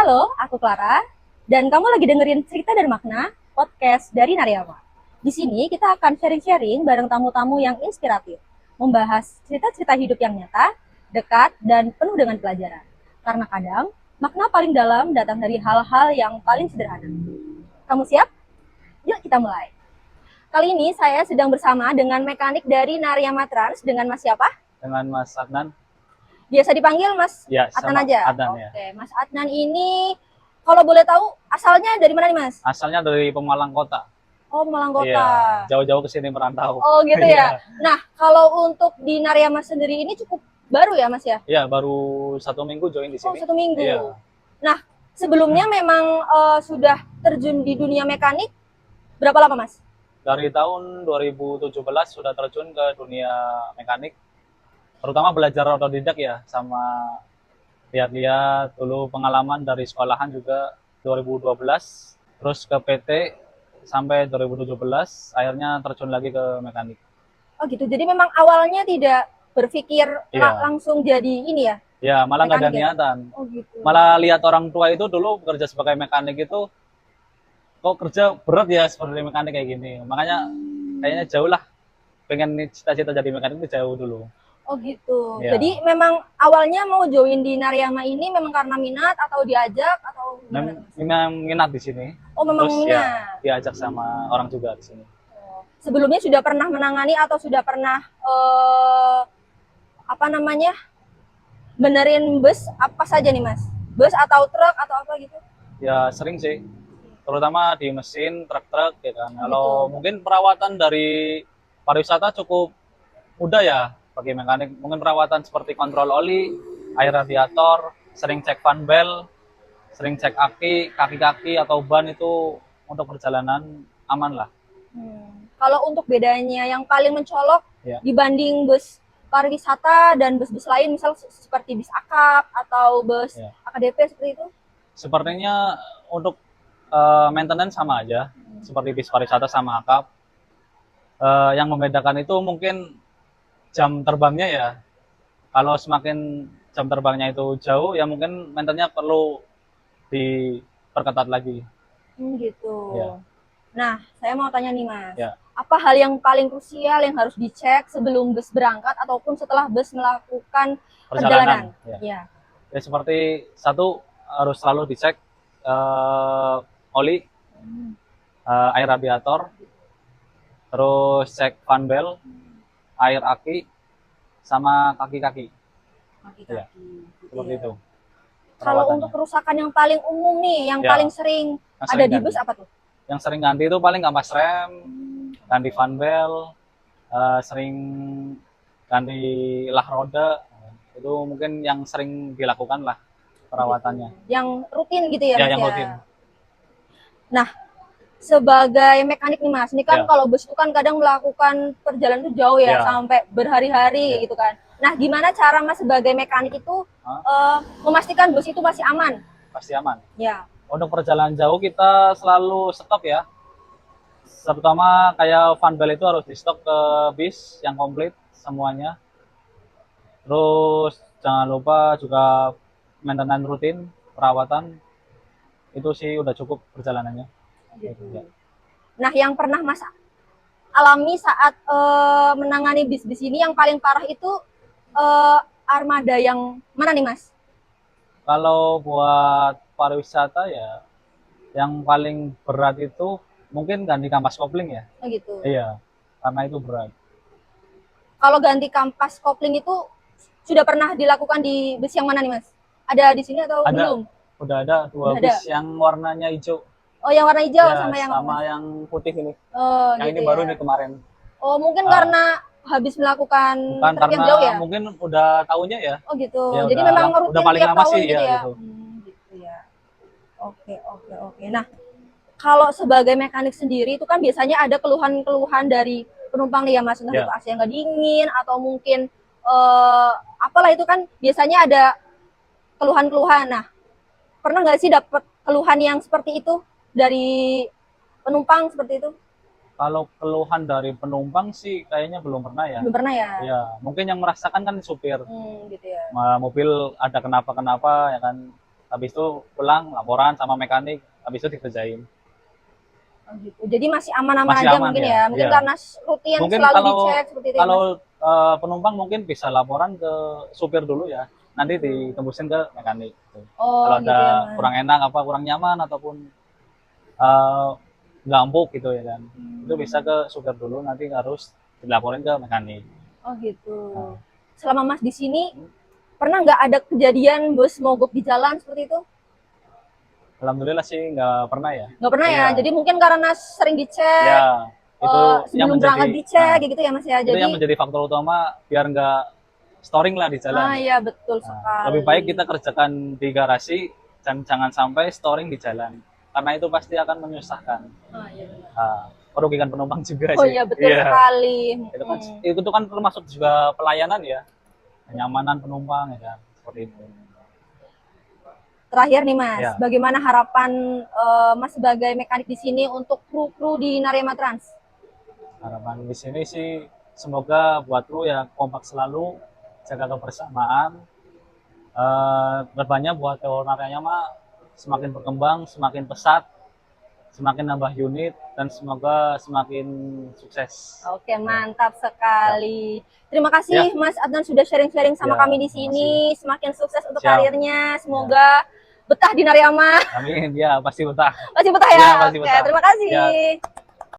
Halo, aku Clara, dan kamu lagi dengerin Cerita dan Makna, podcast dari Nariyama. Di sini kita akan sharing-sharing bareng tamu-tamu yang inspiratif, membahas cerita-cerita hidup yang nyata, dekat, dan penuh dengan pelajaran. Karena kadang, makna paling dalam datang dari hal-hal yang paling sederhana. Kamu siap? Yuk kita mulai. Kali ini saya sedang bersama dengan mekanik dari Nariyama Trans dengan Mas siapa? Dengan Mas Adnan. Biasa dipanggil Mas Ya, Adnan sama aja? Adnan ya. Oke, Mas Adnan ini kalau boleh tahu asalnya dari mana nih Mas? Asalnya dari Pemalang Kota. Oh, Malang Kota. Iya, jauh-jauh ke sini merantau. Oh, gitu ya. Iya. Nah, kalau untuk di Nariyama sendiri ini cukup baru ya Mas ya? Iya, baru 1 minggu join di Oh, sini. 1 minggu. Iya. Nah, sebelumnya memang sudah terjun di dunia mekanik berapa lama Mas? Dari tahun 2017 sudah terjun ke dunia mekanik. Terutama belajar otodidak ya, sama lihat-lihat dulu pengalaman dari sekolahan juga 2012, terus ke PT sampai 2017, akhirnya terjun lagi ke mekanik. Oh gitu. Jadi memang awalnya tidak berpikir Iya. langsung jadi ini ya, Ya, malah nggak ada mekanik ya? niatan. Oh gitu. Malah lihat orang tua itu dulu bekerja sebagai mekanik itu, kok kerja berat ya seperti mekanik kayak gini. Makanya kayaknya jauh lah, pengen cita-cita jadi mekanik itu jauh dulu. Oh gitu. Ya, Jadi memang awalnya mau join di Nariyama ini memang karena minat atau diajak atau gimana? memang minat di sini. Oh memang Terus ya minat. diajak sama orang juga di sini. Sebelumnya sudah pernah menangani atau sudah pernah apa namanya benerin bus apa saja nih Mas? Bus atau truk atau apa gitu? Ya sering sih, terutama di mesin truk-truk ya kan. Oh, Kalau gitu. mungkin perawatan dari pariwisata cukup mudah ya bagi mekanik. Mungkin perawatan seperti kontrol oli, air radiator, sering cek fan belt, sering cek aki, kaki-kaki atau ban itu untuk perjalanan aman lah. Kalau untuk bedanya yang paling mencolok Ya. dibanding bus pariwisata dan bus-bus lain, misal seperti bis akap atau bus Ya. AKDP seperti itu? Sepertinya untuk maintenance sama aja, seperti bis pariwisata sama akap. Yang membedakan itu mungkin jam terbangnya ya. Kalau semakin jam terbangnya itu jauh, ya mungkin maintenance-nya perlu diperketat lagi. Gitu. Ya. Nah, saya mau tanya nih Mas, Ya. apa hal yang paling krusial yang harus dicek sebelum bus berangkat ataupun setelah bus melakukan perjalanan? Ya. Ya. Ya seperti satu, harus selalu dicek oli, air radiator, terus cek fan belt, air aki, sama kaki-kaki. Ya, seperti itu. Kalau untuk kerusakan yang paling umum nih, yang Ya, paling sering yang ada sering di ganti. bus apa tuh? Yang sering ganti itu paling kampas rem, ganti fan belt, sering ganti lah roda. Itu mungkin yang sering dilakukan lah perawatannya. Yang rutin gitu ya, Ya, Mas yang ya? rutin. Nah, sebagai mekanik nih Mas, ini kan Ya. kalau bus itu kan kadang melakukan perjalanan itu jauh ya, Ya. sampai berhari-hari Ya. gitu kan. Nah, gimana cara Mas sebagai mekanik itu memastikan bus itu masih aman? Pasti aman. Ya. Untuk perjalanan jauh kita selalu stop ya. Terutama kayak fan belt itu harus di stok ke bis yang komplit semuanya. Terus jangan lupa juga maintenance rutin, perawatan. Itu sih udah cukup perjalanannya. Gitu. Nah, yang pernah Mas alami saat menangani bis-bis ini yang paling parah itu armada yang mana nih Mas? Kalau buat pariwisata ya, yang paling berat itu mungkin ganti kampas kopling ya. Oh gitu. Iya, karena itu berat. Kalau ganti kampas kopling itu sudah pernah dilakukan di bus yang mana nih Mas? Ada di sini atau belum? Udah ada dua bis yang warnanya hijau. Oh, yang warna hijau Ya, sama yang putih ini. Oh, yang gitu ini baru ya. nih kemarin. Oh, mungkin karena habis melakukan bukan trek yang karena jauh ya? mungkin udah tahunya ya. Oh gitu. Ya, Jadi memang rutin udah paling tiap lama tahun sih gitu ya, ya. gitu. Gitu ya. Oke. Nah, kalau sebagai mekanik sendiri itu kan biasanya ada keluhan-keluhan dari penumpang nih ya Mas, entah itu AC yang nggak dingin atau mungkin apalah itu kan biasanya ada keluhan-keluhan. Nah, pernah nggak sih dapat keluhan yang seperti itu dari penumpang seperti itu? Kalau keluhan dari penumpang sih kayaknya belum pernah ya. Belum pernah ya? Ya, mungkin yang merasakan kan supir. Gitu ya. Mobil ada kenapa-kenapa ya kan. habis itu pulang laporan sama mekanik, habis itu dikerjain. Oh, gitu. Jadi masih aman-aman Masih aja aman mungkin ya, ya. Mungkin iya. karena rutin Mungkin selalu kalau dicek seperti itu ya, kalau Mas. penumpang mungkin bisa laporan ke supir dulu ya, nanti ditembusin ke mekanik gitu. Oh, Kalau gitu ya, ada Mas. kurang enak apa kurang nyaman ataupun eh, nggak empuk gitu ya kan, itu bisa ke supir dulu, nanti harus dilaporin ke mekanik. Oh, gitu. Nah, Selama Mas di sini pernah nggak ada kejadian bus mogok di jalan seperti itu? alhamdulillah sih nggak pernah ya. Nggak pernah ya. Iya, Jadi mungkin karena sering dicek, ya itu yang sebelum menjadi berangkat dicek gitu ya, Mas ya. itu yang Jadi, menjadi faktor utama biar nggak storing lah di jalan. iya betul Nah, lebih baik sekali. kita kerjakan di garasi dan jangan sampai storing di jalan, karena itu pasti akan menyusahkan. Ah, iya benar. Nah, merugikan penumpang juga Oh sih. iya betul Iya, sekali. itu kan termasuk juga pelayanan ya, kenyamanan penumpang ya kan, seperti itu. Terakhir nih Mas, Ya, bagaimana harapan Mas sebagai mekanik di sini untuk kru-kru di Narema Trans? harapan di sini sih semoga buat lu ya kompak selalu, jaga kebersamaan. Kedepannya buat Teonaranya mah semakin berkembang, semakin pesat, semakin nambah unit, dan semoga semakin sukses. Oke, mantap sekali. Terima Ya, kasih Mas Adnan sudah sharing-sharing sama ya, kami di terima kasih. sini. Semakin sukses untuk Siap. karirnya. Ya. Semoga betah di Narema. Amin. Ya, pasti betah. Pasti betah ya. Ya, pasti Oke, betah. terima Ya, kasih.